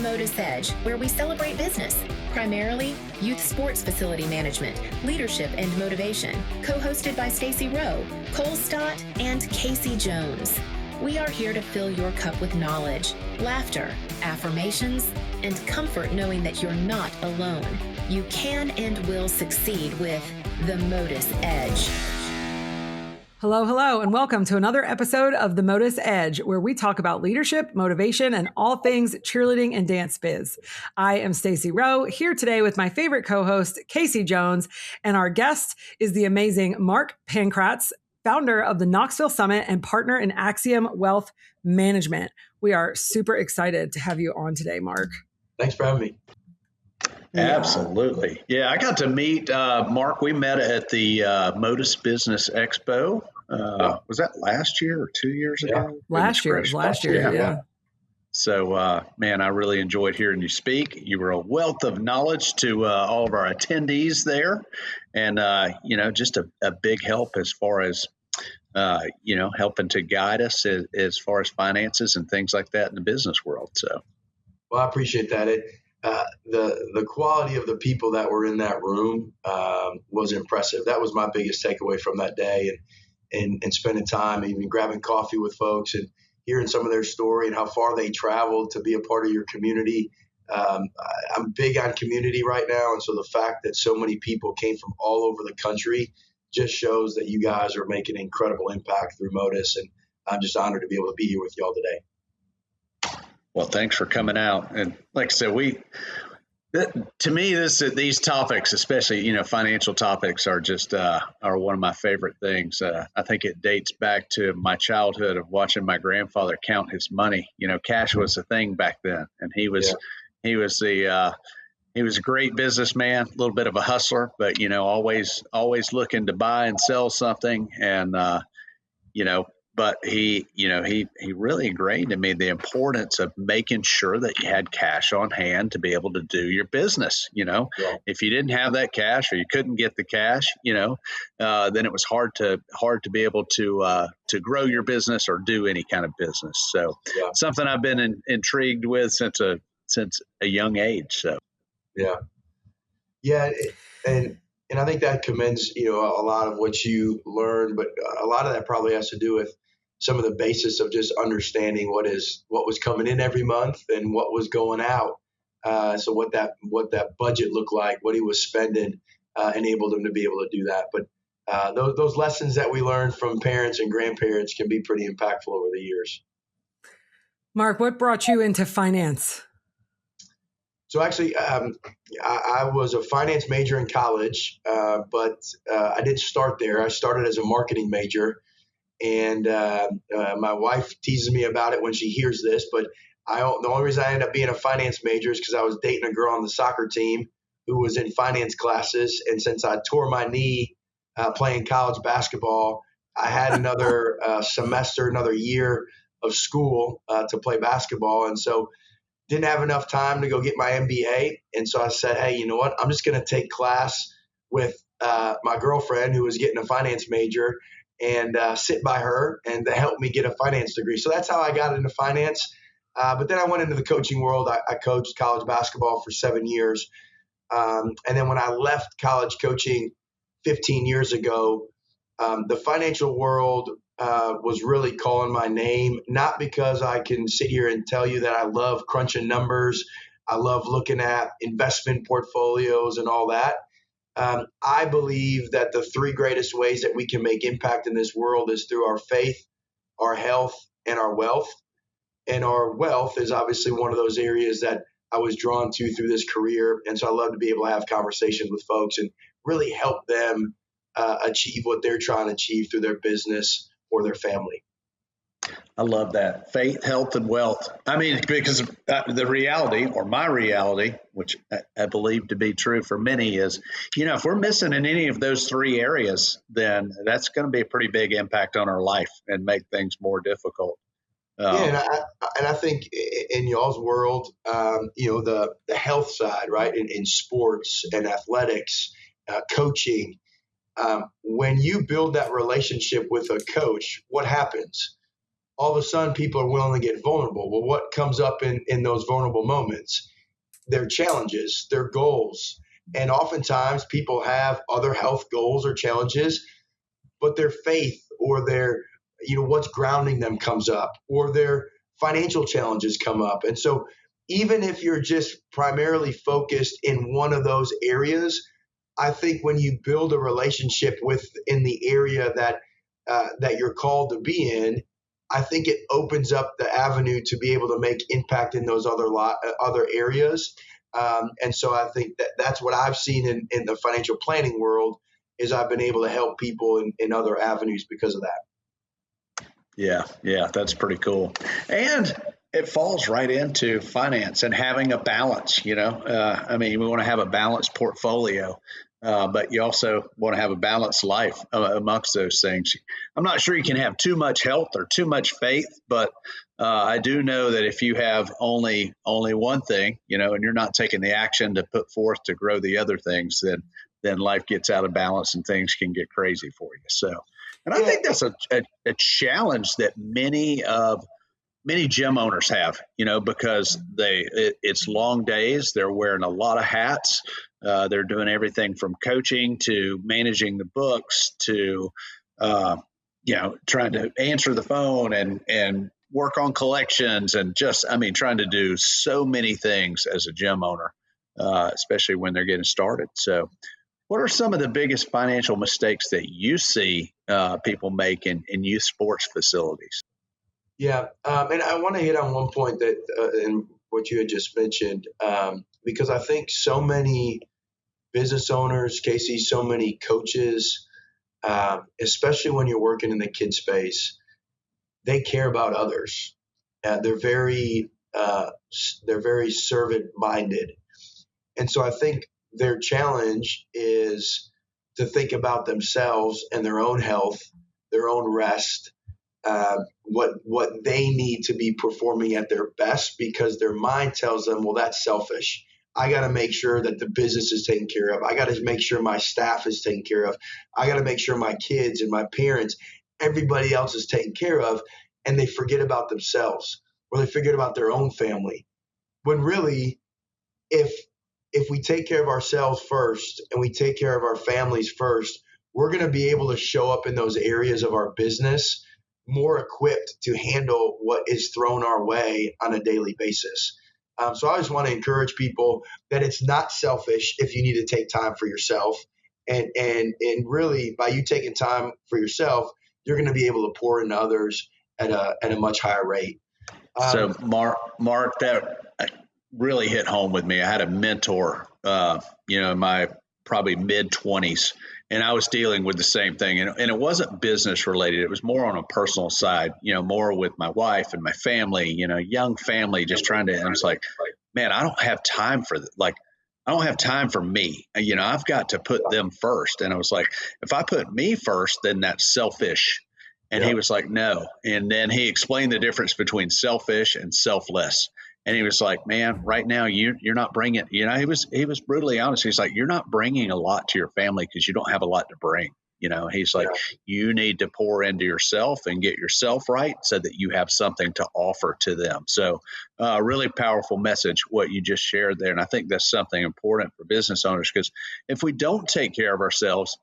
MotUS Edge, where we celebrate business, primarily youth sports facility management, leadership, and motivation, co-hosted by Stacy Rowe, Cole Stott, and Casey Jones. We are here to fill your cup with knowledge, laughter, affirmations, and comfort knowing that you're not alone. You can and will succeed with the MotUS Edge. Hello, and welcome to another episode of the MotUS Edge, where we talk about leadership, motivation, and all things cheerleading and dance biz. I am Stacy Rowe, here today with my favorite co-host, Casey Jones, and our guest is the amazing Mark Pancratz, founder of the Knoxville Summit and partner in Axiom Wealth Management. We are super excited to have you on today, Mark. Thanks for having me. Absolutely. Yeah, I got to meet Mark. We met at the MotUS Business Expo. Was that last year or 2 years ago? Last year. Yeah. So, man, I really enjoyed hearing you speak. You were a wealth of knowledge to all of our attendees there. And, just a big help as far as, helping to guide us as far as finances and things like that in the business world. So, well, I appreciate that. The quality of the people that were in that room was impressive. That was my biggest takeaway from that day, and spending time, even grabbing coffee with folks and hearing some of their story and how far they traveled to be a part of your community. I'm big on community right now, and so the fact that so many people came from all over the country just shows that you guys are making an incredible impact through MotUS, and I'm just honored to be able to be here with y'all today. Well, thanks for coming out. And like I said, to me, these topics, especially, financial topics are just, are one of my favorite things. I think it dates back to my childhood of watching my grandfather count his money. Cash was a thing back then, and he was a great businessman, a little bit of a hustler, but, always looking to buy and sell something. And, but he really ingrained in me the importance of making sure that you had cash on hand to be able to do your business. If you didn't have that cash or you couldn't get the cash, then it was hard to be able to grow your business or do any kind of business. So something I've been intrigued with since a young age. So and I think that commends a lot of what you learned, but a lot of that probably has to do with some of the basis of just understanding what was coming in every month and what was going out. So what that budget looked like, what he was spending, enabled him to be able to do that. But those lessons that we learned from parents and grandparents can be pretty impactful over the years. Mark, what brought you into finance? So actually, I was a finance major in college, but I didn't start there. I started as a marketing major. And my wife teases me about it when she hears this, but the only reason I ended up being a finance major is because I was dating a girl on the soccer team who was in finance classes. And since I tore my knee playing college basketball, I had another another year of school to play basketball. And so didn't have enough time to go get my MBA. And so I said, hey, you know what? I'm just going to take class with my girlfriend who was getting a finance major and sit by her and to help me get a finance degree. So that's how I got into finance. But then I went into the coaching world. I coached college basketball for 7 years. And then when I left college coaching 15 years ago, the financial world was really calling my name, not because I can sit here and tell you that I love crunching numbers. I love looking at investment portfolios and all that. I believe that the three greatest ways that we can make impact in this world is through our faith, our health, and our wealth. And our wealth is obviously one of those areas that I was drawn to through this career. And so I love to be able to have conversations with folks and really help them achieve what they're trying to achieve through their business or their family. I love that. Faith, health, and wealth. I mean, because the reality, or my reality, which I believe to be true for many, is, if we're missing in any of those three areas, then that's going to be a pretty big impact on our life and make things more difficult. And I think in y'all's world, the health side, right, in sports and athletics, coaching, when you build that relationship with a coach, what happens? all of a sudden people are willing to get vulnerable. Well, what comes up in those vulnerable moments? Their challenges, their goals. And oftentimes people have other health goals or challenges, but their faith or their, what's grounding them comes up, or their financial challenges come up. And so even if you're just primarily focused in one of those areas, I think when you build a relationship in the area that you're called to be in, I think it opens up the avenue to be able to make impact in those other areas. And so I think that's what I've seen in the financial planning world, is I've been able to help people in other avenues because of that. Yeah, that's pretty cool. And it falls right into finance and having a balance, we want to have a balanced portfolio, but you also want to have a balanced life amongst those things. I'm not sure you can have too much health or too much faith, but I do know that if you have only one thing, and you're not taking the action to put forth to grow the other things, then life gets out of balance and things can get crazy for you. So, and I think that's a challenge that many gym owners have, because it's long days. They're wearing a lot of hats. They're doing everything from coaching to managing the books to, trying to answer the phone and work on collections and trying to do so many things as a gym owner, especially when they're getting started. So what are some of the biggest financial mistakes that you see people make in youth sports facilities? Yeah, and I want to hit on one point that in what you had just mentioned, because I think so many business owners, Casey, so many coaches, especially when you're working in the kid space, they care about others. They're very servant minded, and so I think their challenge is to think about themselves and their own health, their own rest. What they need to be performing at their best, because their mind tells them, well, that's selfish. I got to make sure that the business is taken care of. I got to make sure my staff is taken care of. I got to make sure my kids and my parents, everybody else is taken care of. And they forget about themselves, or they forget about their own family. When really, if we take care of ourselves first and we take care of our families first, we're going to be able to show up in those areas of our business more equipped to handle what is thrown our way on a daily basis. So I just want to encourage people that it's not selfish if you need to take time for yourself. And really, by you taking time for yourself, you're going to be able to pour into others at a much higher rate. So Mark, that really hit home with me. I had a mentor, in my probably mid-20s, and I was dealing with the same thing. And it wasn't business related. It was more on a personal side, more with my wife and my family, young family, just trying to, and it's like, man, I don't have time for I don't have time for me. I've got to put them first. And I was like, if I put me first, then that's selfish. And he was like, no. And then he explained the difference between selfish and selfless. And he was like, man, right now you're not bringing, he was brutally honest. He's like, you're not bringing a lot to your family because you don't have a lot to bring. He's like, you need to pour into yourself and get yourself right so that you have something to offer to them. So really powerful message, what you just shared there. And I think that's something important for business owners, because if we don't take care of ourselves,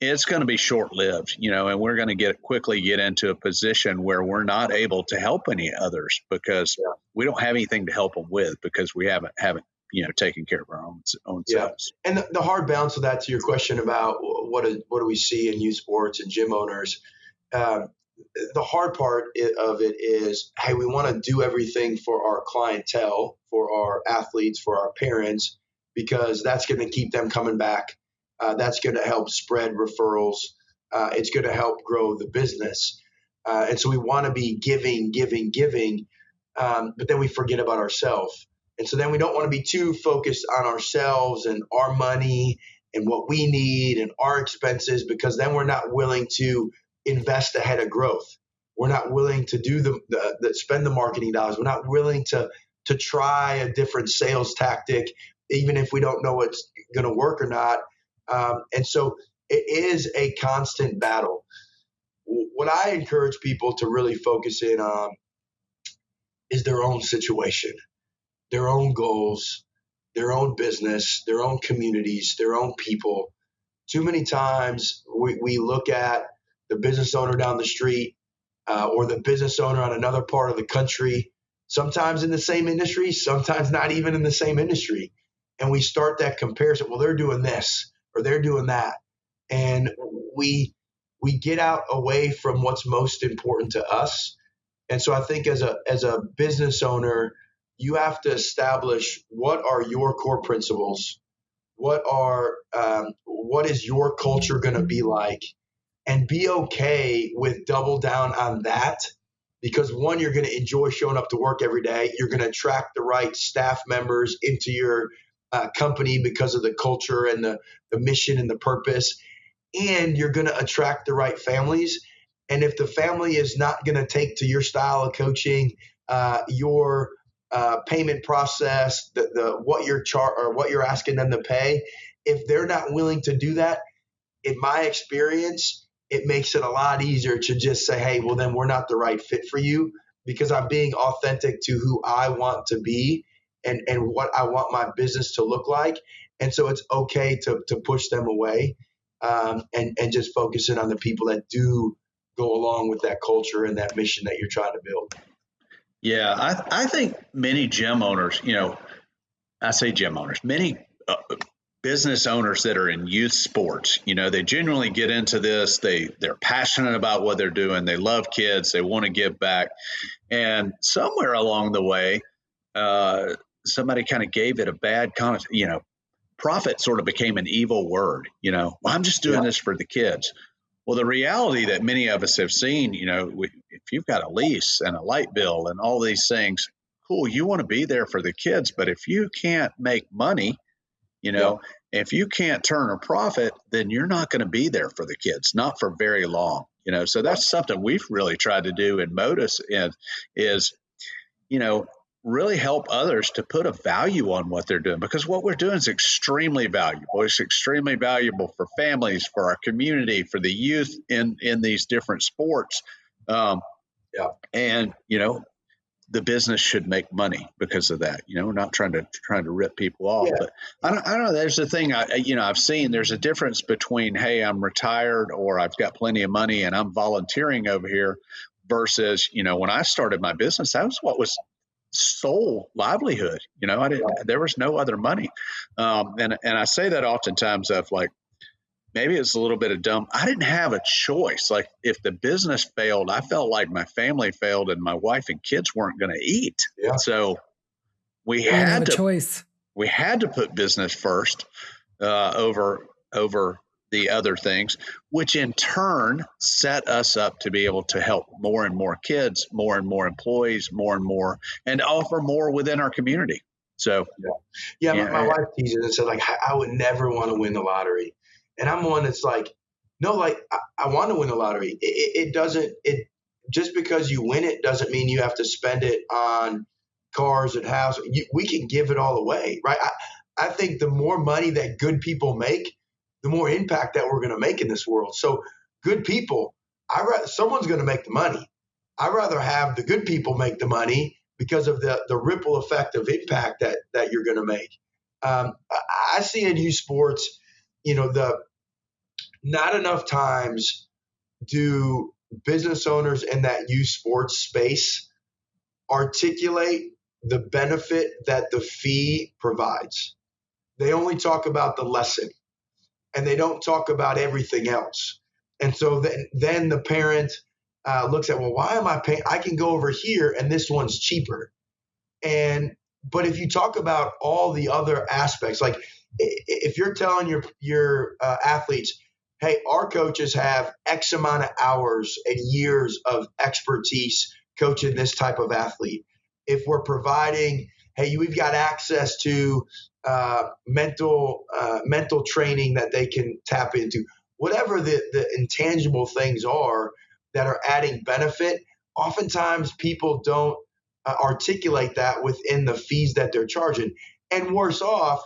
it's going to be short-lived, and we're going to quickly get into a position where we're not able to help any others because we don't have anything to help them with, because we haven't taken care of our own selves. And the hard balance of that, to your question about what do we see in youth sports and gym owners, the hard part of it is, hey, we want to do everything for our clientele, for our athletes, for our parents, because that's going to keep them coming back. That's going to help spread referrals. It's going to help grow the business. And so we want to be giving, but then we forget about ourselves. And so then we don't want to be too focused on ourselves and our money and what we need and our expenses, because then we're not willing to invest ahead of growth. We're not willing to do the spend the marketing dollars. We're not willing to try a different sales tactic, even if we don't know it's going to work or not. And so it is a constant battle. what I encourage people to really focus in on is their own situation, their own goals, their own business, their own communities, their own people. Too many times we look at the business owner down the street or the business owner on another part of the country, sometimes in the same industry, sometimes not even in the same industry. And we start that comparison. Well, they're doing this or they're doing that. And we get out away from what's most important to us. And so I think as a business owner, you have to establish what are your core principles, what is your culture going to be like, and be okay with double down on that. Because one, you're going to enjoy showing up to work every day. You're going to attract the right staff members into your company because of the culture and the mission and the purpose. And you're going to attract the right families. And if the family is not going to take to your style of coaching, your payment process, what you're asking them to pay, if they're not willing to do that, in my experience, it makes it a lot easier to just say, hey, well, then we're not the right fit for you, because I'm being authentic to who I want to be and what I want my business to look like. And so it's okay to push them away and just focusing on the people that do go along with that culture and that mission that you're trying to build. Yeah, I think many gym owners, I say gym owners, many business owners that are in youth sports, they genuinely get into this. They're passionate about what they're doing. They love kids. They want to give back. And somewhere along the way, somebody kind of gave it a bad profit sort of became an evil word. Well, I'm just doing this for the kids. Well, the reality that many of us have seen, if you've got a lease and a light bill and all these things, cool, you want to be there for the kids. But if you can't make money, if you can't turn a profit, then you're not going to be there for the kids, not for very long. So that's something we've really tried to do in MotUS is really help others to put a value on what they're doing, because what we're doing is extremely valuable. It's extremely valuable for families, for our community, for the youth in these different sports. And, the business should make money because of that. We're not trying to rip people off, but I don't know. There's the thing I've seen, there's a difference between, hey, I'm retired or I've got plenty of money and I'm volunteering over here versus, when I started my business, that was what was sole livelihood. There was no other money. And I say that oftentimes of like, maybe it's a little bit of dumb. I didn't have a choice. Like if the business failed, I felt like my family failed and my wife and kids weren't going to eat. Yeah. So we had to put business first over the other things, which in turn set us up to be able to help more and more kids, more and more employees, more and more, and offer more within our community. So, my wife teases and said, like, I would never want to win the lottery. And I'm one that's like, no, like I want to win the lottery. It doesn't, just because you win it doesn't mean you have to spend it on cars and houses. We can give it all away, right? I think the more money that good people make, the more impact that we're going to make in this world. So good people, someone's going to make the money. I'd rather have the good people make the money because of the ripple effect of impact that you're going to make. I see in youth sports, not enough times do business owners in that youth sports space articulate the benefit that the fee provides. They only talk about the lesson and they don't talk about everything else. And so then the parent looks at, well, why am I paying? I can go over here and this one's cheaper. But if you talk about all the other aspects, like if you're telling your athletes, hey, our coaches have X amount of hours and years of expertise coaching this type of athlete. If we're providing, hey, we've got access to mental training that they can tap into, whatever the intangible things are that are adding benefit, oftentimes people don't articulate that within the fees that they're charging. And worse off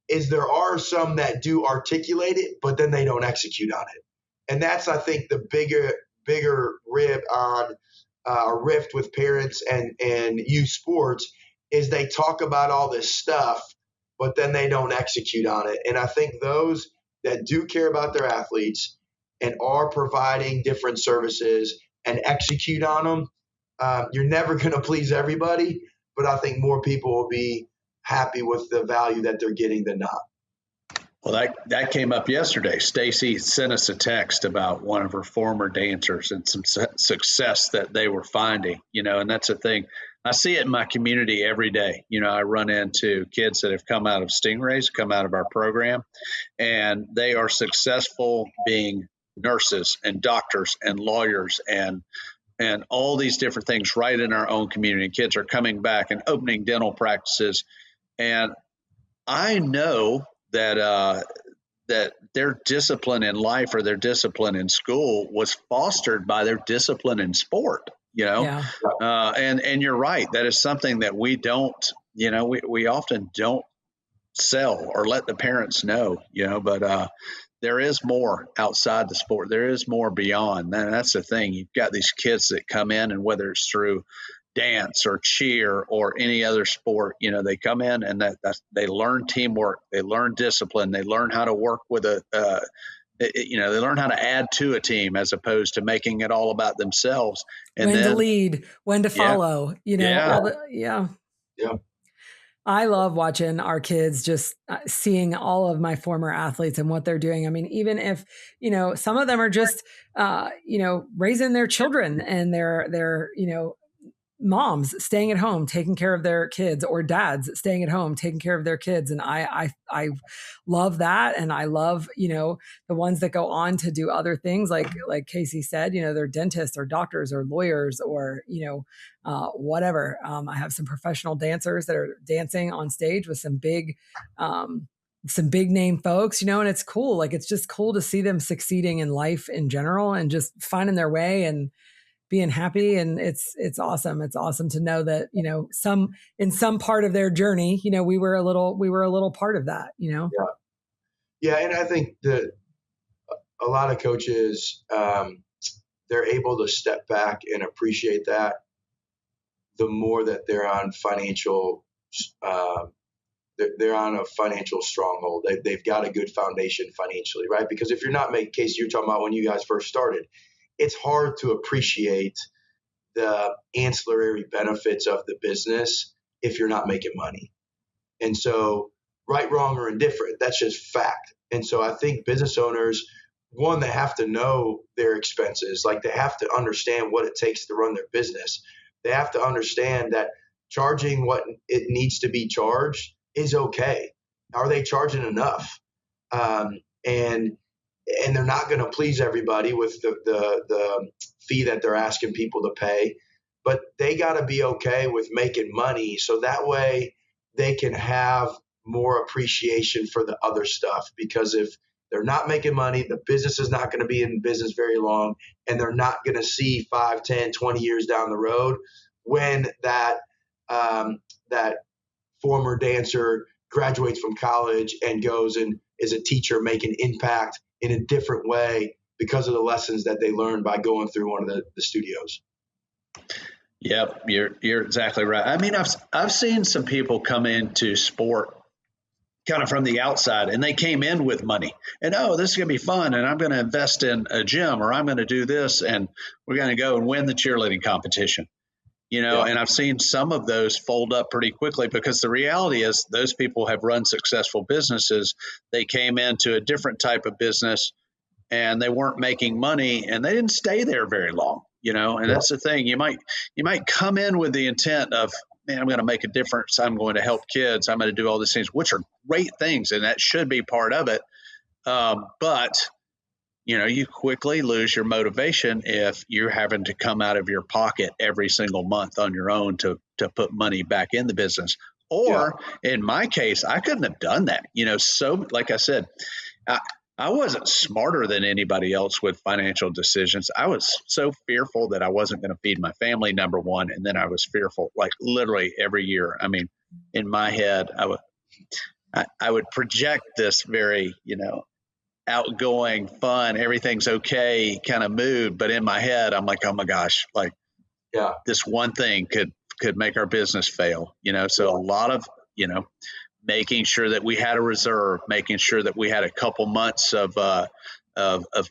is there are some that do articulate it, but then they don't execute on it. And that's, I think, the bigger rift with parents and youth sports is they talk about all this stuff, but then they don't execute on it. And I think those that do care about their athletes and are providing different services and execute on them, you're never going to please everybody, but I think more people will be happy with the value that they're getting than not. Well, that came up yesterday. Stacy sent us a text about one of her former dancers and some success that they were finding, and that's the thing. I see it in my community every day. I run into kids that have come out of Stingrays, come out of our program, and they are successful being nurses and doctors and lawyers and all these different things right in our own community. Kids are coming back and opening dental practices. And I know that their discipline in life or their discipline in school was fostered by their discipline in sport, Yeah. And you're right. That is something that we don't, we often don't sell or let the parents know, but there is more outside the sport. There is more beyond. And that's the thing. You've got these kids that come in, and whether it's through dance or cheer or any other sport, they come in and they learn teamwork, they learn discipline, they learn how to work with they learn how to add to a team as opposed to making it all about themselves. And when to lead, when to follow, Yeah. I love watching our kids, just seeing all of my former athletes and what they're doing. I mean, even if, some of them are just, raising their children and they're moms staying at home, taking care of their kids, or dads staying at home, taking care of their kids. And I love that. And I love, the ones that go on to do other things, like Casey said, they're dentists or doctors or lawyers or, whatever. I have some professional dancers that are dancing on stage with some big name folks, and it's cool. Like, it's just cool to see them succeeding in life in general and just finding their way and being happy. And it's awesome. It's awesome to know that, in some part of their journey, we were a little part of that, Yeah. And I think that a lot of coaches, they're able to step back and appreciate that the more that they're on they're on a financial stronghold. They've got a good foundation financially, right? Because if you're not making, Casey, you're talking about when you guys first started, it's hard to appreciate the ancillary benefits of the business if you're not making money. And so, right, wrong, or indifferent, that's just fact. And so I think business owners, one, they have to know their expenses. Like, they have to understand what it takes to run their business. They have to understand that charging what it needs to be charged is okay. Are they charging enough? And they're not going to please everybody with the fee that they're asking people to pay, but they got to be okay with making money, so that way they can have more appreciation for the other stuff. Because if they're not making money, the business is not going to be in business very long, and they're not going to see 5, 10, 20 years down the road when that former dancer graduates from college and goes and is a teacher making impact in a different way because of the lessons that they learned by going through one of the studios. Yep, you're exactly right. I mean, I've seen some people come into sport kind of from the outside, and they came in with money, and this is gonna be fun, and I'm going to invest in a gym, or I'm going to do this, and we're going to go and win the cheerleading competition. And I've seen some of those fold up pretty quickly, because the reality is those people have run successful businesses. They came into a different type of business and they weren't making money, and they didn't stay there very long, and that's the thing. You might come in with the intent of, man, I'm going to make a difference. I'm going to help kids. I'm going to do all these things, which are great things, and that should be part of it. But you quickly lose your motivation if you're having to come out of your pocket every single month on your own to put money back in the business. Or in my case, I couldn't have done that. So like I said, I wasn't smarter than anybody else with financial decisions. I was so fearful that I wasn't going to feed my family, number one. And then I was fearful, like literally every year. I mean, in my head, I would project this very, outgoing, fun, everything's okay kind of mood. But in my head, I'm like, oh my gosh, like this one thing could make our business fail, So a lot of, making sure that we had a reserve, making sure that we had a couple months of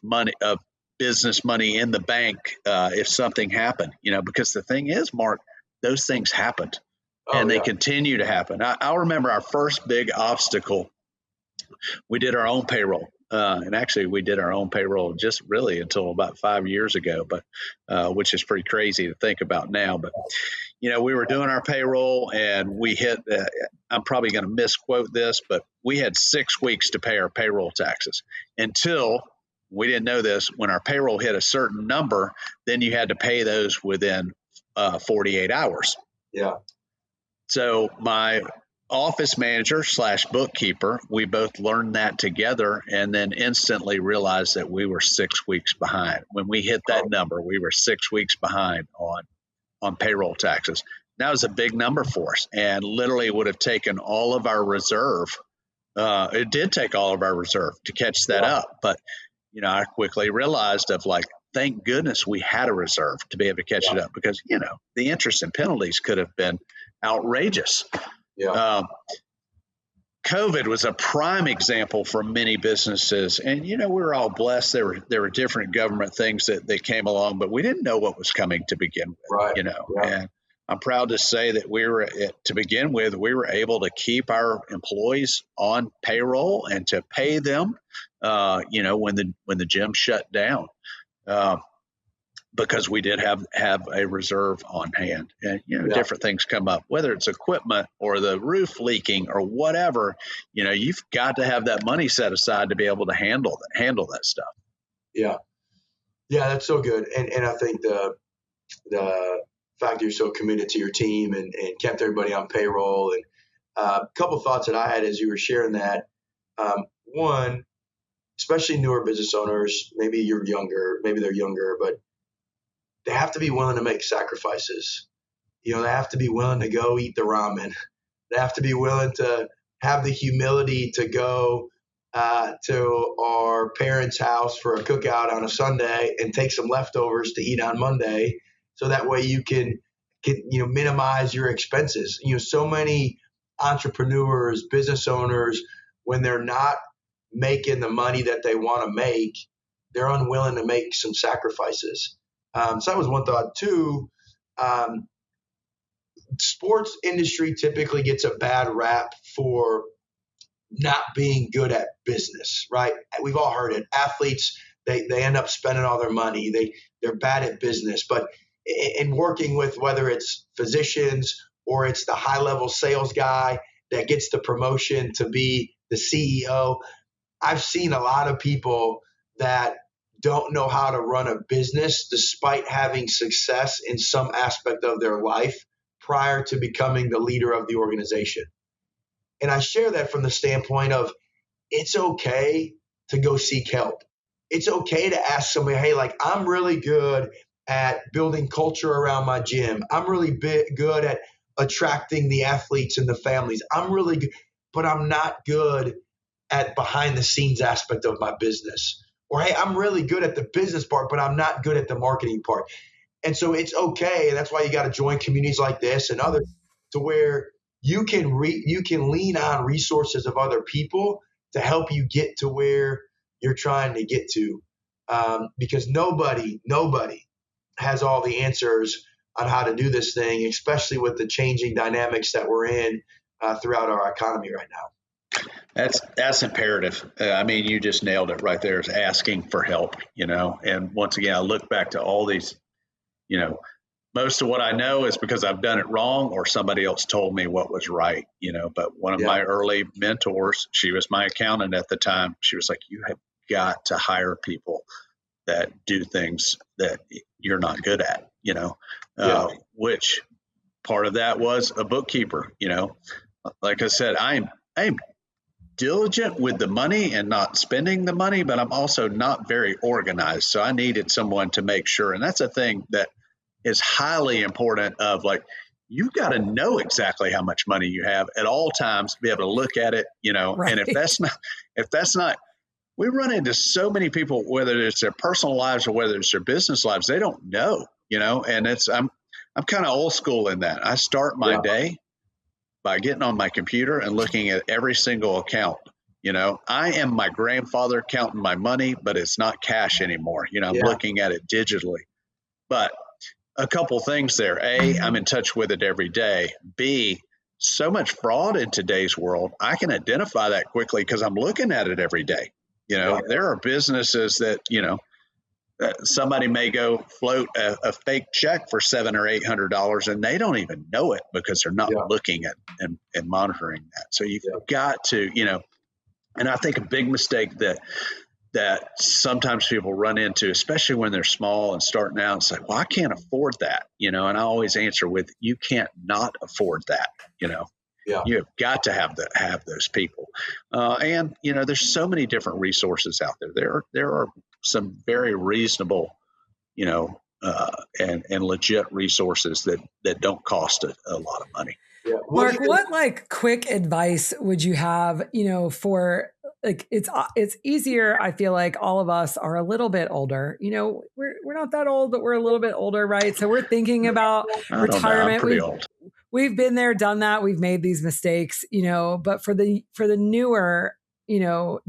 money, of business money in the bank if something happened, because the thing is, Mark, those things happened and they continue to happen. I remember our first big obstacle. We did our own payroll. And actually, we did our own payroll just really until about 5 years ago, but which is pretty crazy to think about now. But, we were doing our payroll and we hit, I'm probably going to misquote this, but we had 6 weeks to pay our payroll taxes until we didn't know this. When our payroll hit a certain number, then you had to pay those within 48 hours. Yeah. So my office manager / bookkeeper, we both learned that together and then instantly realized that we were 6 weeks behind. When we hit that number, we were 6 weeks behind on payroll taxes. That was a big number for us and literally would have taken all of our reserve. It did take all of our reserve to catch that up. But, I quickly realized thank goodness we had a reserve to be able to catch it up because, the interest and penalties could have been outrageous. Yeah. COVID was a prime example for many businesses. And, we were all blessed. There were different government things that came along, but we didn't know what was coming to begin with, And I'm proud to say that to begin with, we were able to keep our employees on payroll and to pay them, when the gym shut down. Because we did have a reserve on hand and, different things come up, whether it's equipment or the roof leaking or whatever, you've got to have that money set aside to be able to handle that stuff. Yeah. Yeah, that's so good. And I think the fact that you're so committed to your team and kept everybody on payroll and a couple of thoughts that I had as you were sharing that. One, especially newer business owners, maybe they're younger, but they have to be willing to make sacrifices. They have to be willing to go eat the ramen. They have to be willing to have the humility to go to our parents' house for a cookout on a Sunday and take some leftovers to eat on Monday. So that way you can minimize your expenses. So many entrepreneurs, business owners, when they're not making the money that they want to make, they're unwilling to make some sacrifices. So that was one thought. Two, sports industry typically gets a bad rap for not being good at business, right? We've all heard it. Athletes, they end up spending all their money. They're bad at business. But in working with whether it's physicians or it's the high-level sales guy that gets the promotion to be the CEO, I've seen a lot of people that don't know how to run a business despite having success in some aspect of their life prior to becoming the leader of the organization. And I share that from the standpoint of it's okay to go seek help. It's okay to ask somebody, hey, I'm really good at building culture around my gym. I'm really good at attracting the athletes and the families. I'm really good, but I'm not good at behind the scenes aspect of my business. Or, hey, I'm really good at the business part, but I'm not good at the marketing part. And so it's okay. And that's why you got to join communities like this and others to where you can lean on resources of other people to help you get to where you're trying to get to. Because nobody has all the answers on how to do this thing, especially with the changing dynamics that we're in throughout our economy right now. That's imperative. You just nailed it right there, is asking for help, and once again, I look back to all these, most of what I know is because I've done it wrong or somebody else told me what was right, but one of my early mentors, she was my accountant at the time. She was like, you have got to hire people that do things that you're not good at, which part of that was a bookkeeper, like I said, I'm diligent with the money and not spending the money, but I'm also not very organized. So I needed someone to make sure. And that's a thing that is highly important of you've got to know exactly how much money you have at all times, be able to look at it, right. And if that's not we run into so many people, whether it's their personal lives or whether it's their business lives, they don't know, and I'm kind of old school in that. I start my day by getting on my computer and looking at every single account. I am my grandfather counting my money, but it's not cash anymore. I'm looking at it digitally. But a couple things there. A, I'm in touch with it every day. B, so much fraud in today's world. I can identify that quickly because I'm looking at it every day. There are businesses that, somebody may go float a fake check for $700 or $800 and they don't even know it because they're not looking at and monitoring that. So you've got to, and I think a big mistake that sometimes people run into, especially when they're small and starting out, it's like, well, I can't afford that, and I always answer with, you can't not afford that, You've got to have those people. And, there's so many different resources out there. There are some very reasonable, and legit reasons that don't cost a lot of money. Yeah. Mark, what quick advice would you have, for it's easier. I feel like all of us are a little bit older, we're not that old, but we're a little bit older, right? So we're thinking about retirement. I'm pretty old. We've been there, done that. We've made these mistakes, but for the newer,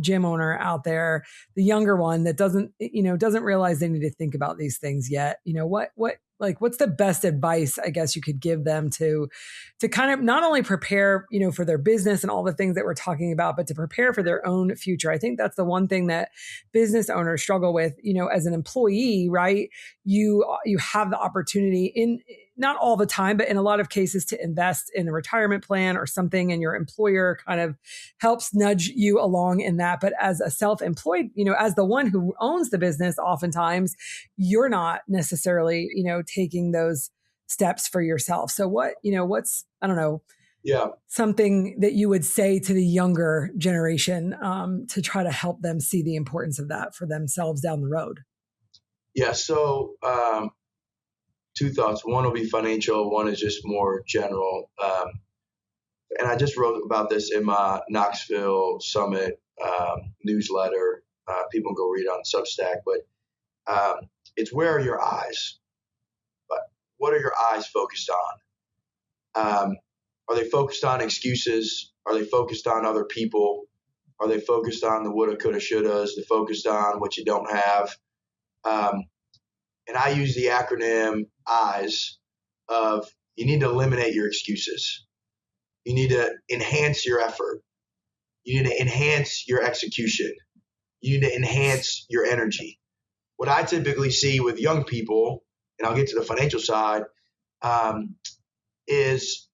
gym owner out there, the younger one that doesn't realize they need to think about these things yet, what's the best advice, I guess, you could give them to kind of not only prepare, for their business and all the things that we're talking about, but to prepare for their own future. I think that's the one thing that business owners struggle with, as an employee, right? You have the opportunity in, not all the time, but in a lot of cases, to invest in a retirement plan or something, and your employer kind of helps nudge you along in that. But as a self-employed, as the one who owns the business, oftentimes you're not necessarily, taking those steps for yourself. So what's, I don't know, something that you would say to the younger generation to try to help them see the importance of that for themselves down the road? Yeah. So, two thoughts. One will be financial. One is just more general. And I just wrote about this in my Knoxville Summit newsletter. People can go read it on Substack. But it's, where are your eyes? But what are your eyes focused on? Are they focused on excuses? Are they focused on other people? Are they focused on the woulda, coulda, shouldas? They're focused on what you don't have? And I use the acronym EYES of, you need to eliminate your excuses. You need to enhance your effort. You need to enhance your execution. You need to enhance your energy. What I typically see with young people, and I'll get to the financial side, is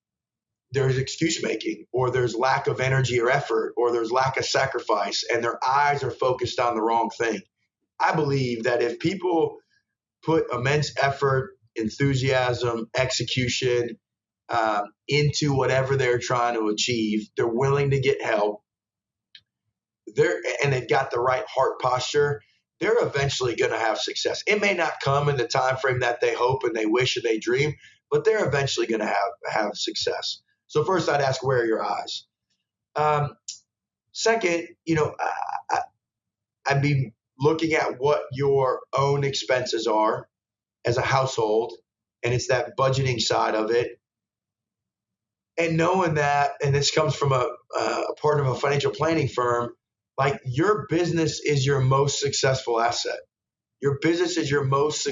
there's excuse making, or there's lack of energy or effort, or there's lack of sacrifice, and their eyes are focused on the wrong thing. I believe that if people put immense effort, enthusiasm, execution into whatever they're trying to achieve, they're willing to get help, and they've got the right heart posture, they're eventually going to have success. It may not come in the time frame that they hope and they wish and they dream, but they're eventually going to have success. So first, I'd ask, where are your eyes? Second, I'd be looking at what your own expenses are as a household, and it's that budgeting side of it. And knowing that, and this comes from a part of a financial planning firm, like, your business is your most successful asset. Your business is your most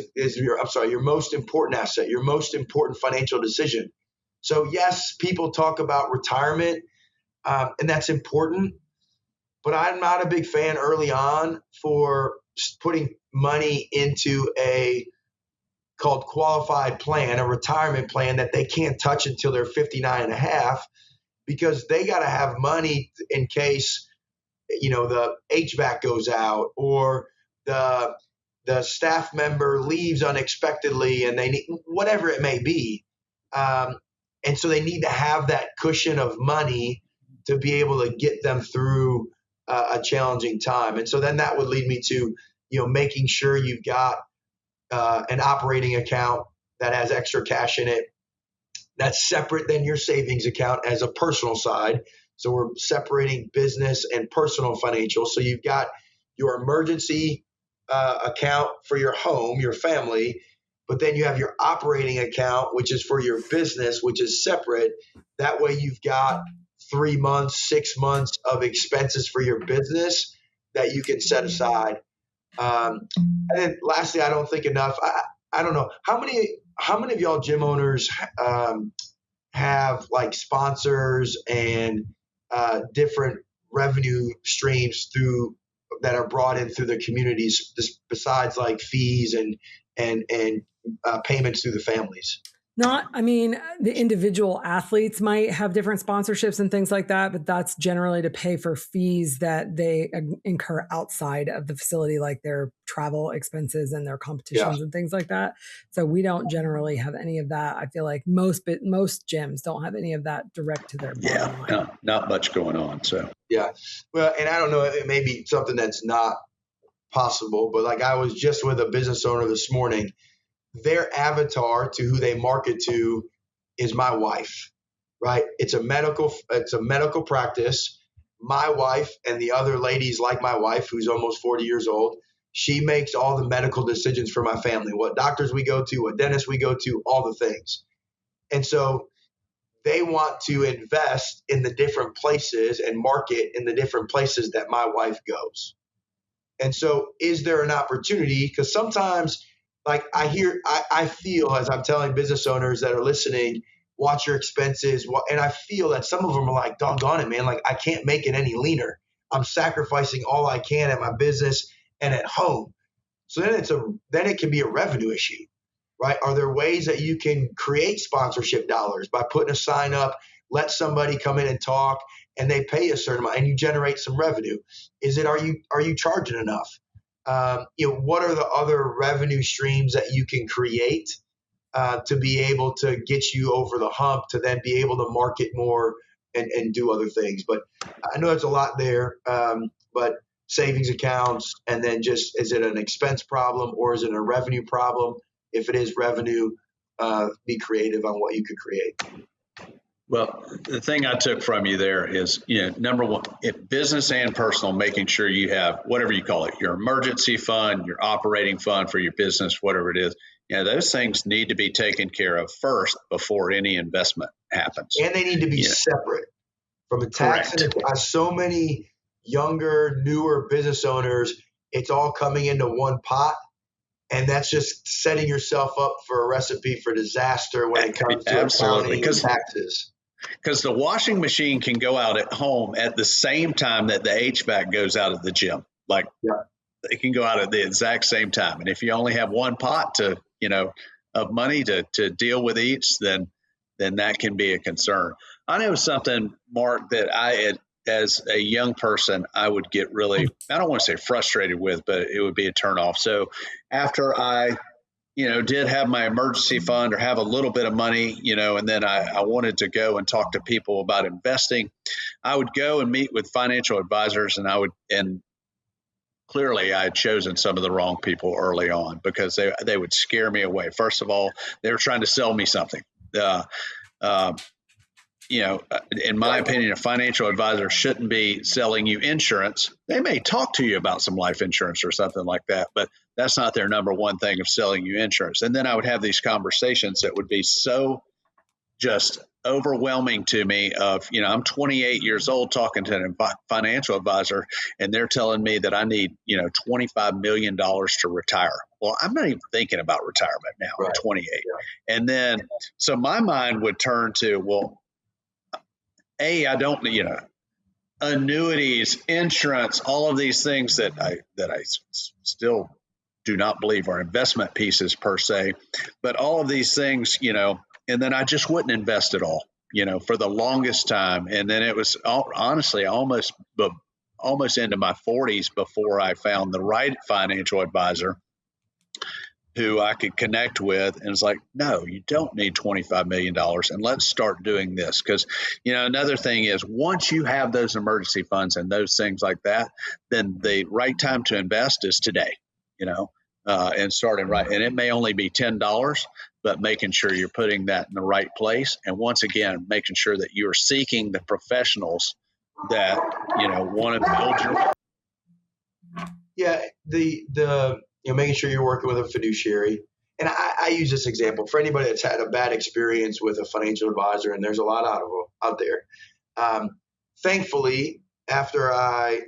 important asset, your most important financial decision. So yes, people talk about retirement, and that's important, but I'm not a big fan early on for putting money into a called qualified plan, a retirement plan that they can't touch until they're 59 and a half, because they got to have money in case, the HVAC goes out, or the staff member leaves unexpectedly and they need, whatever it may be. And so they need to have that cushion of money to be able to get them through a challenging time. And so then that would lead me to, making sure you've got an operating account that has extra cash in it that's separate than your savings account as a personal side. So we're separating business and personal financial. So you've got your emergency account for your home, your family, but then you have your operating account, which is for your business, which is separate. That way you've got 3 months, 6 months of expenses for your business that you can set aside. And then lastly, I don't think enough. I don't know how many of y'all gym owners have like sponsors and different revenue streams that are brought in through the communities, besides like fees and payments through the families. The individual athletes might have different sponsorships and things like that, but that's generally to pay for fees that they incur outside of the facility, like their travel expenses and their competitions and things like that. So we don't generally have any of that. I feel like most gyms don't have any of that direct to their bottom line. No, not much going on. So well, and I don't know, it may be something that's not possible, but like I was just with a business owner this morning. Their avatar to who they market to is my wife, right? It's a medical practice. My wife and the other ladies like my wife, who's almost 40 years old, she makes all the medical decisions for my family, what doctors we go to, what dentists we go to, all the things. And so they want to invest in the different places and market in the different places that my wife goes. And so is there an opportunity? Because sometimes like I feel as I'm telling business owners that are listening, watch your expenses. And I feel that some of them are like, doggone it, man. Like I can't make it any leaner. I'm sacrificing all I can at my business and at home. So then it can be a revenue issue, right? Are there ways that you can create sponsorship dollars by putting a sign up, let somebody come in and talk, and they pay a certain amount and you generate some revenue? Are you charging enough? What are the other revenue streams that you can create to be able to get you over the hump to then be able to market more and do other things? But I know it's a lot there, but savings accounts, and then just, is it an expense problem or is it a revenue problem? If it is revenue, be creative on what you could create. Well, the thing I took from you there is, number one, business and personal, making sure you have whatever you call it, your emergency fund, your operating fund for your business, whatever it is. Those things need to be taken care of first before any investment happens. And they need to be separate from a tax. So many younger, newer business owners, it's all coming into one pot. And that's just setting yourself up for a recipe for disaster when it comes to accounting and taxes. Because the washing machine can go out at home at the same time that the HVAC goes out at the gym. It can go out at the exact same time. And if you only have one pot of money to deal with each, then that can be a concern. I know something, Mark, that as a young person, I would get really, I don't want to say frustrated with, but it would be a turnoff. So after I, did have my emergency fund or have a little bit of money, and then I wanted to go and talk to people about investing, I would go and meet with financial advisors, and clearly I had chosen some of the wrong people early on because they would scare me away. First of all, they were trying to sell me something. In my opinion, a financial advisor shouldn't be selling you insurance. They may talk to you about some life insurance or something like that, but that's not their number one thing of selling you insurance. And then I would have these conversations that would be so just overwhelming to me of, I'm 28 years old talking to a financial advisor, and they're telling me that I need, $25 million to retire. Well, I'm not even thinking about retirement now. Right. I'm 28. Yeah. And then, so my mind would turn to, well, I don't, annuities, insurance, all of these things that I still do not believe are investment pieces per se, but all of these things, and then I just wouldn't invest at all, for the longest time. And then it was honestly almost into my 40s before I found the right financial advisor who I could connect with, and it's like, no, you don't need $25 million, and let's start doing this. Because, another thing is, once you have those emergency funds and those things like that, then the right time to invest is today, and starting right. And it may only be $10, but making sure you're putting that in the right place. And once again, making sure that you're seeking the professionals that, want to build your. Yeah, making sure you're working with a fiduciary. And I use this example for anybody that's had a bad experience with a financial advisor, and there's a lot out there. Thankfully, after I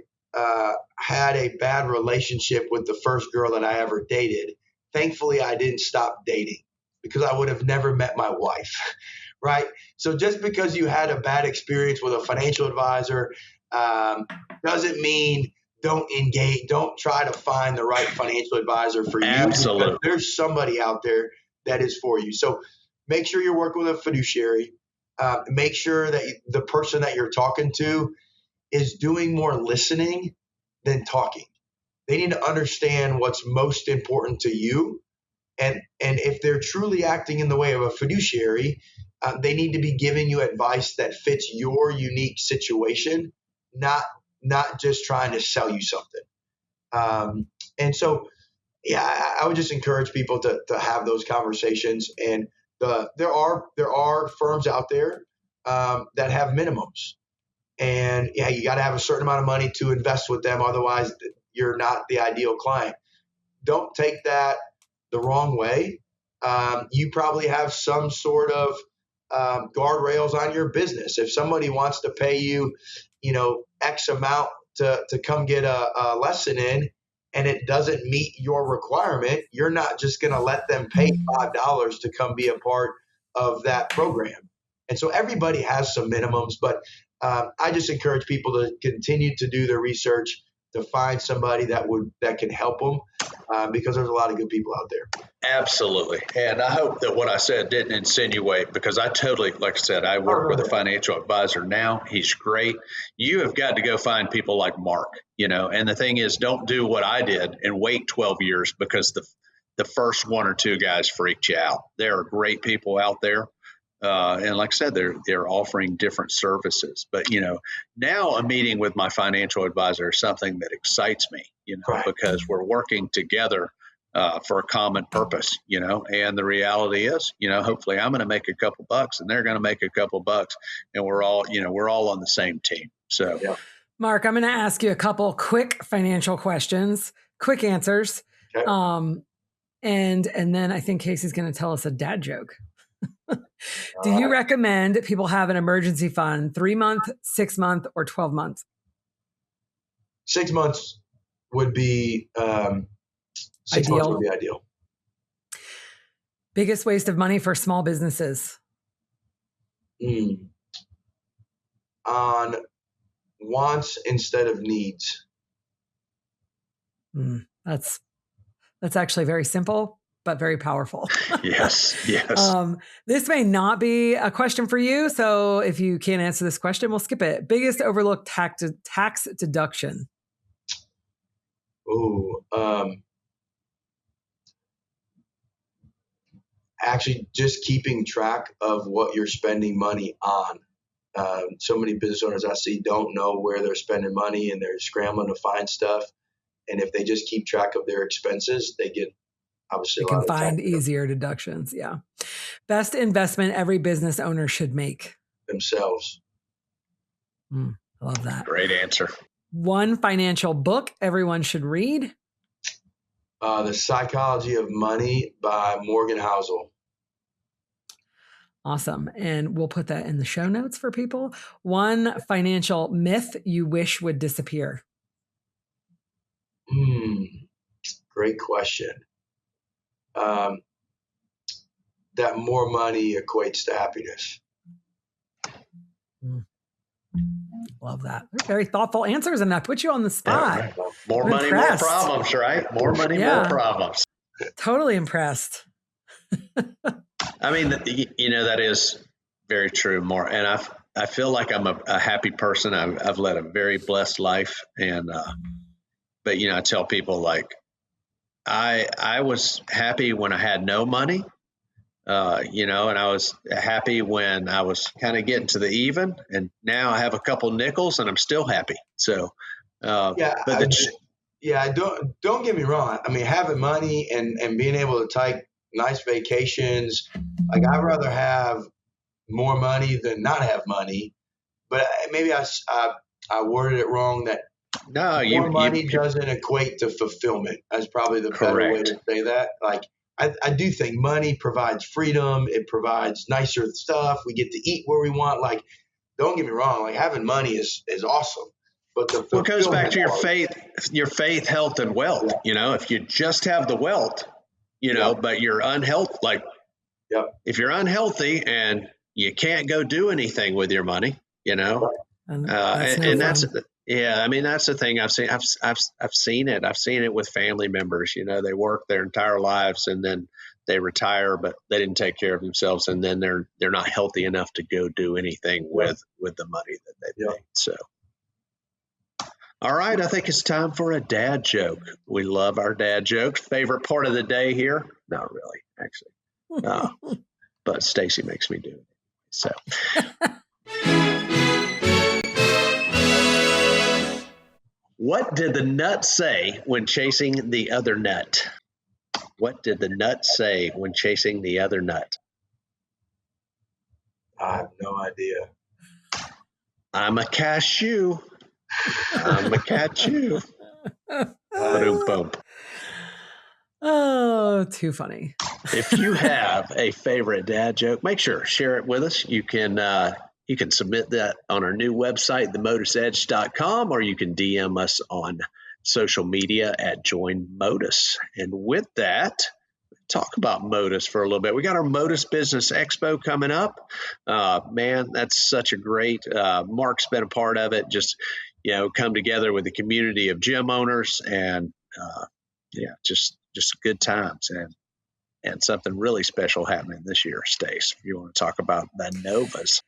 had a bad relationship with the first girl that I ever dated, thankfully I didn't stop dating because I would have never met my wife, right? So just because you had a bad experience with a financial advisor doesn't mean don't engage, don't try to find the right financial advisor for you. Absolutely. There's somebody out there that is for you. So make sure you're working with a fiduciary. Make sure that the person that you're talking to is doing more listening than talking. They need to understand what's most important to you. And if they're truly acting in the way of a fiduciary, they need to be giving you advice that fits your unique situation, not just trying to sell you something. And so, yeah, I would just encourage people to have those conversations. And there are firms out there that have minimums. And yeah, you got to have a certain amount of money to invest with them. Otherwise, you're not the ideal client. Don't take that the wrong way. You probably have some sort of guardrails on your business. If somebody wants to pay you, X amount to come get a lesson in, and it doesn't meet your requirement, you're not just going to let them pay $5 to come be a part of that program. And so everybody has some minimums, but I just encourage people to continue to do their research, to find somebody that can help them, because there's a lot of good people out there. Absolutely. And I hope that what I said didn't insinuate, because I totally, like I said, I work with a financial advisor now. He's great. You have got to go find people like Mark, and the thing is, don't do what I did and wait 12 years because the first one or two guys freaked you out. There are great people out there. And like I said, they're offering different services. But, now a meeting with my financial advisor is something that excites me, Right. because we're working together for a common purpose, and the reality is, hopefully I'm going to make a couple bucks and they're going to make a couple bucks, and we're all on the same team. So, yeah. Mark, I'm going to ask you a couple quick financial questions, quick answers. Okay. And then I think Casey's going to tell us a dad joke. Do you recommend people have an emergency fund 3-month, 6-month, or 12 months? 6 months would be ideal. Biggest waste of money for small businesses? On wants instead of needs. That's actually very simple, but very powerful. Yes. This may not be a question for you, so if you can't answer this question, we'll skip it. Biggest overlooked tax deduction? Actually, just keeping track of what you're spending money on. So many business owners I see don't know where they're spending money, and they're scrambling to find stuff. And if they just keep track of their expenses, they get obviously you can find easier deductions. Yeah. Best investment every business owner should make? Themselves. I love that. Great answer. One financial book everyone should read? The Psychology of Money by Morgan Housel. Awesome. And we'll put that in the show notes for people. One financial myth you wish would disappear? Great question. That more money equates to happiness. Love that. Very thoughtful answers, and I put you on the spot. Yeah, more money, more problems, right? More money, more problems. Totally impressed. I mean, that is very true, Mark. And I feel like I'm a happy person. I've led a very blessed life, and but I tell people, like, I was happy when I had no money, and I was happy when I was kind of getting to the even, and now I have a couple nickels and I'm still happy. So, don't get me wrong. I mean, having money and being able to take nice vacations, like, I'd rather have more money than not have money. But maybe I worded it wrong, that No, more money doesn't equate to fulfillment. That's probably the better way to say that. Like, I do think money provides freedom. It provides nicer stuff. We get to eat where we want. Like, don't get me wrong. Like, having money is awesome. But it goes back to your faith, health, and wealth. Yeah. If you just have the wealth, but you're unhealthy, if you're unhealthy and you can't go do anything with your money, and that's the thing I've seen. I've seen it. I've seen it with family members. They work their entire lives and then they retire, but they didn't take care of themselves, and then they're not healthy enough to go do anything with the money that they made. So. All right, I think it's time for a dad joke. We love our dad jokes. Favorite part of the day here? Not really, actually. But Stacy makes me do it. So. What did the nut say when chasing the other nut? What did the nut say when chasing the other nut? I have no idea. I'm a cashew. I'm a cashew. Boom. Oh, too funny. If you have a favorite dad joke, make sure share it with us. You can submit that on our new website, themotusedge.com, or you can DM us on social media at Join MotUS. And with that, talk about MotUS for a little bit. We got our MotUS Business Expo coming up. Man, that's such a great, Mark's been a part of it. Just, come together with the community of gym owners and, just good times and something really special happening this year, Stace. You want to talk about the Novas?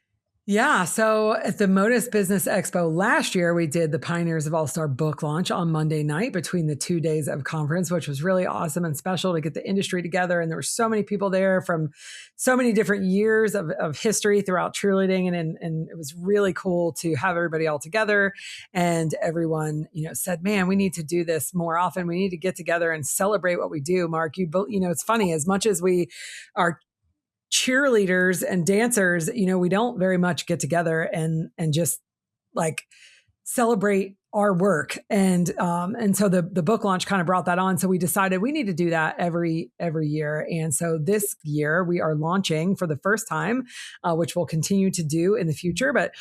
Yeah. So at the MotUS Business Expo last year, we did the Pioneers of All-Star book launch on Monday night between the 2 days of conference, which was really awesome and special to get the industry together. And there were so many people there from so many different years of history throughout cheerleading. And it was really cool to have everybody all together. And everyone, said, man, we need to do this more often. We need to get together and celebrate what we do. Mark, it's funny, as much as we are cheerleaders and dancers, we don't very much get together and just like celebrate our work. And so the book launch kind of brought that on. So we decided we need to do that every year. And so this year we are launching for the first time, which we'll continue to do in the future. But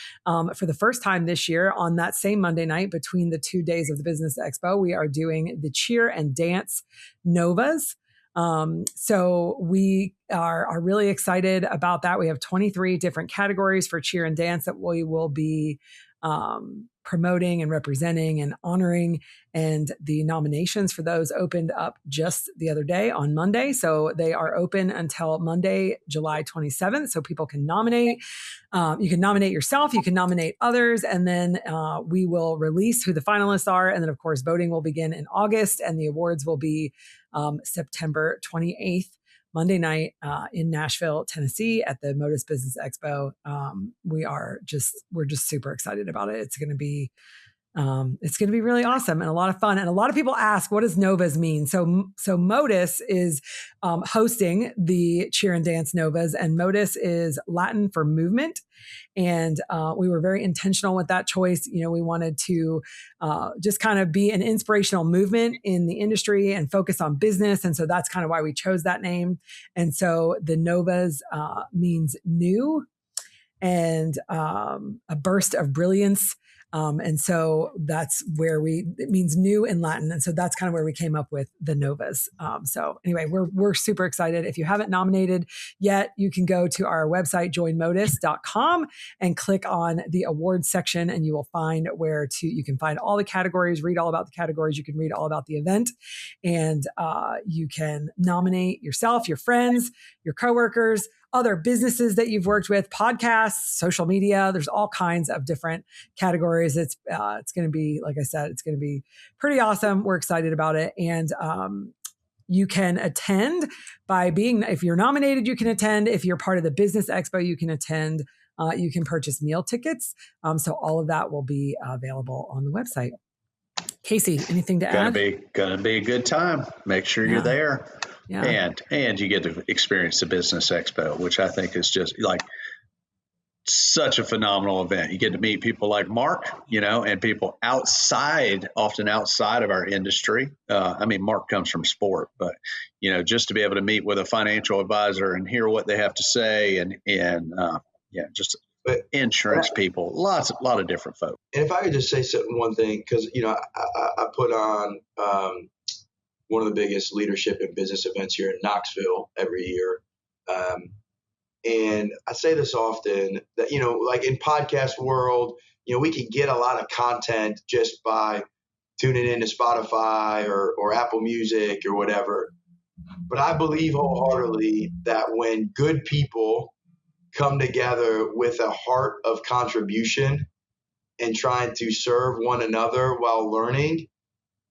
for the first time this year, on that same Monday night between the 2 days of the Business Expo, we are doing the Cheer and Dance Novas. So we are really excited about that. We have 23 different categories for cheer and dance that we will be promoting and representing and honoring. And the nominations for those opened up just the other day on Monday. So they are open until Monday, July 27th. So people can nominate. You can nominate yourself. You can nominate others. And then we will release who the finalists are. And then, of course, voting will begin in August. And the awards will be September 28th. Monday night in Nashville, Tennessee at the MotUS Business Expo. We're just super excited about it. It's going to be really awesome and a lot of fun. And a lot of people ask, what does Novas mean? So MotUS is hosting the Cheer and Dance Novas, and MotUS is Latin for movement. And we were very intentional with that choice. We wanted to just kind of be an inspirational movement in the industry and focus on business. And so that's kind of why we chose that name. And so the Novas means new and a burst of brilliance. And so that's where it means new in Latin. And so that's kind of where we came up with the Novas. So anyway, we're super excited. If you haven't nominated yet, you can go to our website, joinmotus.com, and click on the awards section, and you will find you can find all the categories, read all about the categories. You can read all about the event, and you can nominate yourself, your friends, your coworkers, other businesses that you've worked with, podcasts, social media. There's all kinds of different categories. It's going to be, like I said, it's going to be pretty awesome. We're excited about it. And you can attend if you're nominated, you can attend. If you're part of the Business Expo, you can attend. You can purchase meal tickets. So all of that will be available on the website. Casey, anything to add? Gonna be a good time. Make sure you're there. Yeah. And you get to experience the Business Expo, which I think is just like such a phenomenal event. You get to meet people like Mark, and people often outside of our industry. Mark comes from sport, but, just to be able to meet with a financial advisor and hear what they have to say and just insurance people, a lot of different folks. And if I could just say one thing, because, I put on one of the biggest leadership and business events here in Knoxville every year. And I say this often that, like in podcast world, we can get a lot of content just by tuning into Spotify or Apple Music or whatever. But I believe wholeheartedly that when good people come together with a heart of contribution and trying to serve one another while learning,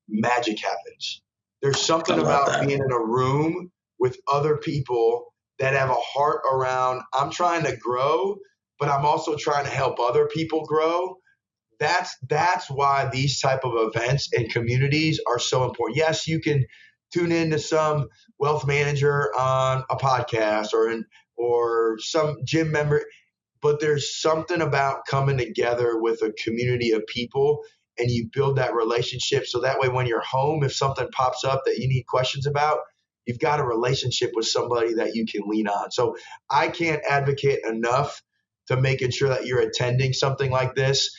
magic happens. There's something about being in a room with other people that have a heart around, I'm trying to grow, but I'm also trying to help other people grow. That's why these type of events and communities are so important. Yes, you can tune into some wealth manager on a podcast or some gym member, but there's something about coming together with a community of people and you build that relationship. So that way, when you're home, if something pops up that you need questions about, you've got a relationship with somebody that you can lean on. So I can't advocate enough to making sure that you're attending something like this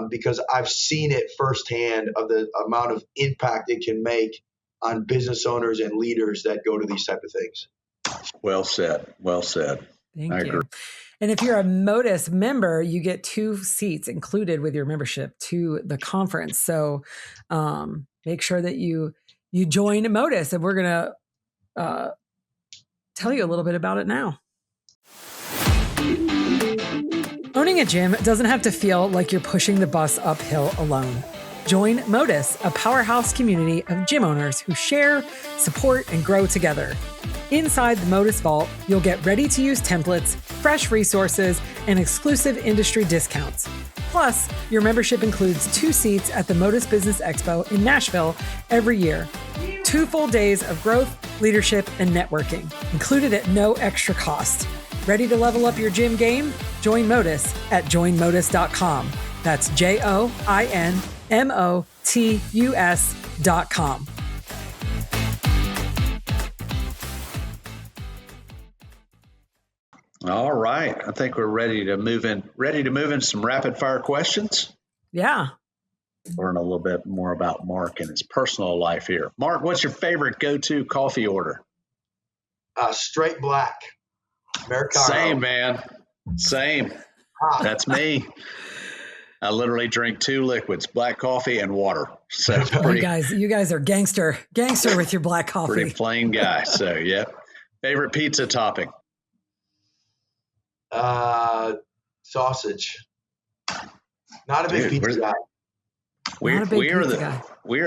because I've seen it firsthand of the amount of impact it can make on business owners and leaders that go to these type of things. Well said. Well said. Thank you. Agree. And if you're a MotUS member, you get 2 seats included with your membership to the conference. So make sure that you join MotUS, and we're going to tell you a little bit about it now. Owning a gym doesn't have to feel like you're pushing the bus uphill alone. Join MotUS, a powerhouse community of gym owners who share, support, and grow together. Inside the MotUS Vault, you'll get ready-to-use templates, fresh resources, and exclusive industry discounts. Plus, your membership includes 2 seats at the MotUS Business Expo in Nashville every year. 2 full days of growth, leadership, and networking, included at no extra cost. Ready to level up your gym game? Join MotUS at joinmotus.com. That's JOINMOTUS.com. All right. I think we're ready to move in some rapid fire questions. Yeah. Learn a little bit more about Mark and his personal life here. Mark, what's your favorite go-to coffee order? Straight black. Americano. Same, man. Same. That's me. I literally drink 2 liquids, black coffee and water. So you guys are gangster with your black coffee. Pretty plain guy. So yeah. Favorite pizza topping? Sausage. Not a big pizza guy. We are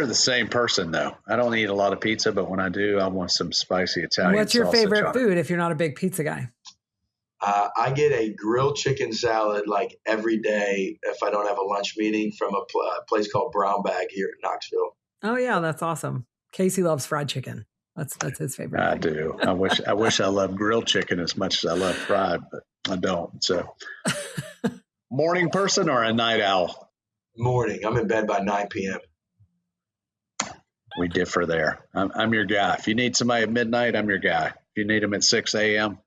the same person though. I don't eat a lot of pizza, but when I do, I want some spicy Italian. What's your favorite food if you're not a big pizza guy? I get a grilled chicken salad like every day if I don't have a lunch meeting from a place called Brown Bag here in Knoxville. Oh yeah, that's awesome. Casey loves fried chicken. That's his favorite. I do. I wish I loved grilled chicken as much as I love fried, but I don't. So, morning person or a night owl? Morning. I'm in bed by 9 p.m. We differ there. I'm your guy. If you need somebody at midnight, I'm your guy. If you need them at 6 a.m.,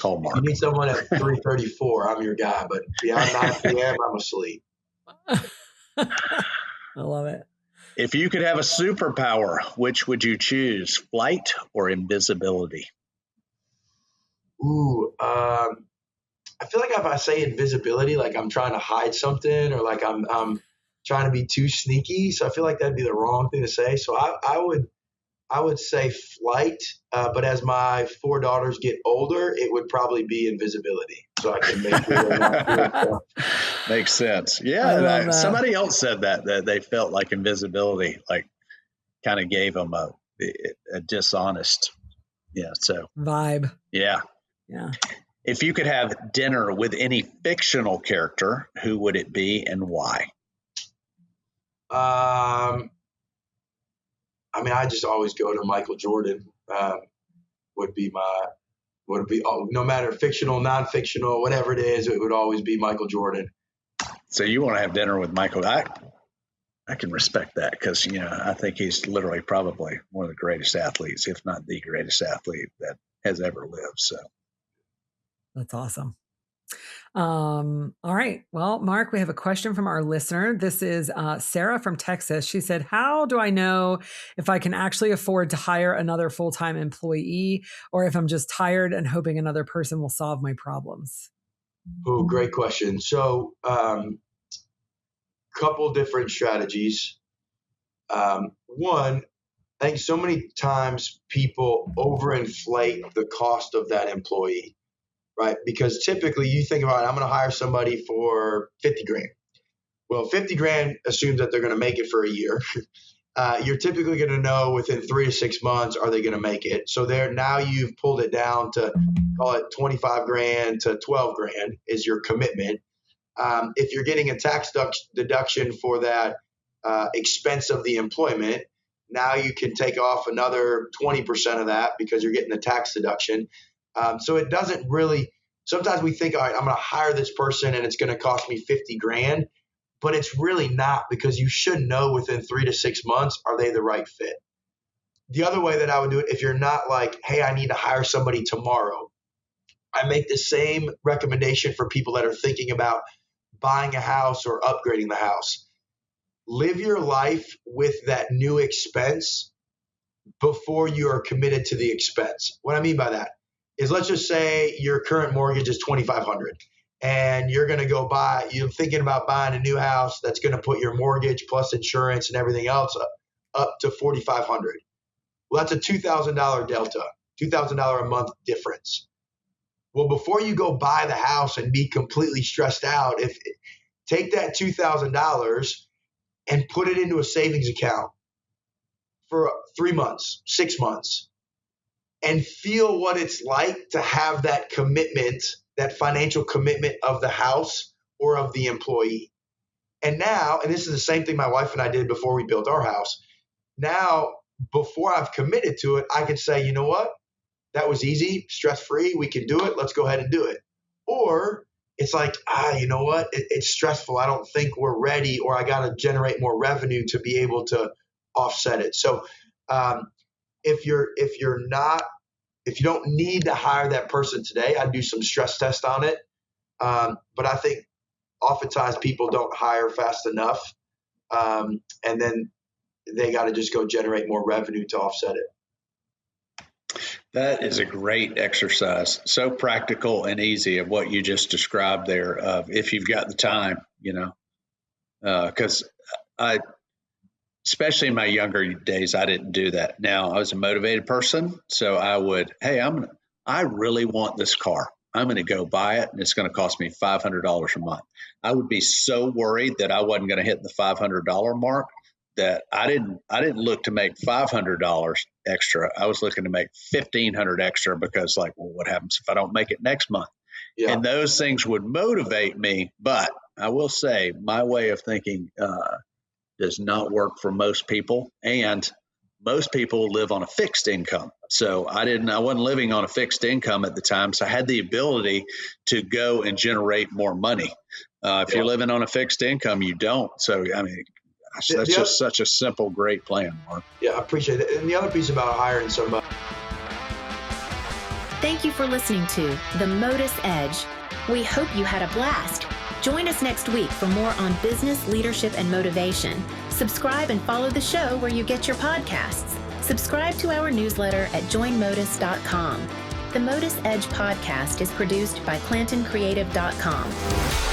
call Mark. If you need someone at 3:34, I'm your guy. But beyond 9 p.m., I'm asleep. I love it. If you could have a superpower, which would you choose, flight or invisibility? Ooh, I feel like if I say invisibility, like I'm trying to hide something or like I'm trying to be too sneaky. So I feel like that'd be the wrong thing to say. So I would say flight, but as my 4 daughters get older, it would probably be invisibility. So I can make sure Makes sense. Yeah, somebody else said that they felt like invisibility, like kind of gave them a dishonest, vibe. Yeah. Yeah. If you could have dinner with any fictional character, who would it be and why? I just always go to Michael Jordan. Would be would be, no matter fictional, non-fictional, whatever it is, it would always be Michael Jordan. So you want to have dinner with Michael? I can respect that because, I think he's literally probably one of the greatest athletes, if not the greatest athlete that has ever lived. So that's awesome. All right. Well, Mark, we have a question from our listener. This is Sarah from Texas. She said, how do I know if I can actually afford to hire another full-time employee or if I'm just tired and hoping another person will solve my problems? Oh, great question. So, couple different strategies. One, I think so many times people overinflate the cost of that employee, right? Because typically you think about, I'm going to hire somebody for 50 grand. Well, 50 grand assumes that they're going to make it for a year. You're typically going to know within 3 to 6 months, are they going to make it? So now you've pulled it down to call it 25 grand to 12 grand is your commitment. If you're getting a tax deduction for that expense of the employment, now you can take off another 20% of that because you're getting the tax deduction. So it doesn't really, sometimes we think, all right, I'm going to hire this person and it's going to cost me 50 grand, but it's really not, because you should know within 3 to 6 months, are they the right fit? The other way that I would do it, if you're not like, hey, I need to hire somebody tomorrow, I make the same recommendation for people that are thinking about buying a house or upgrading the house. Live your life with that new expense before you are committed to the expense. What I mean by that is, let's just say your current mortgage is $2,500 and you're going to you're thinking about buying a new house that's going to put your mortgage plus insurance and everything else up to $4,500. Well, that's a $2,000 delta, $2,000 a month difference. Well, before you go buy the house and be completely stressed out, take that $2,000 and put it into a savings account for 3 months, 6 months, and feel what it's like to have that commitment, that financial commitment of the house or of the employee. And now, and this is the same thing my wife and I did before we built our house. Now, before I've committed to it, I can say, you know what? That was easy, stress-free. We can do it. Let's go ahead and do it. Or it's like, you know what? It's stressful. I don't think we're ready, or I got to generate more revenue to be able to offset it. So if you don't need to hire that person today, I'd do some stress test on it. But I think oftentimes people don't hire fast enough, and then they got to just go generate more revenue to offset it. That is a great exercise. So practical and easy of what you just described there, of if you've got the time, because especially in my younger days, I didn't do that. Now I was a motivated person. So I would, hey, I really want this car. I'm going to go buy it and it's going to cost me $500 a month. I would be so worried that I wasn't going to hit the $500 mark that I didn't look to make $500 extra. I was looking to make $1,500 extra because, like, well, what happens if I don't make it next month? Yeah. And those things would motivate me. But I will say my way of thinking does not work for most people. And most people live on a fixed income. So I wasn't living on a fixed income at the time. So I had the ability to go and generate more money. If you're living on a fixed income, you don't. So, I mean, that's just such a simple, great plan, Mark. Yeah, I appreciate it. And the other piece about hiring somebody. Thank you for listening to the MotUS Edge. We hope you had a blast. Join us next week for more on business, leadership, and motivation. Subscribe and follow the show where you get your podcasts. Subscribe to our newsletter at joinmotus.com. The MotUS Edge podcast is produced by ClantonCreative.com.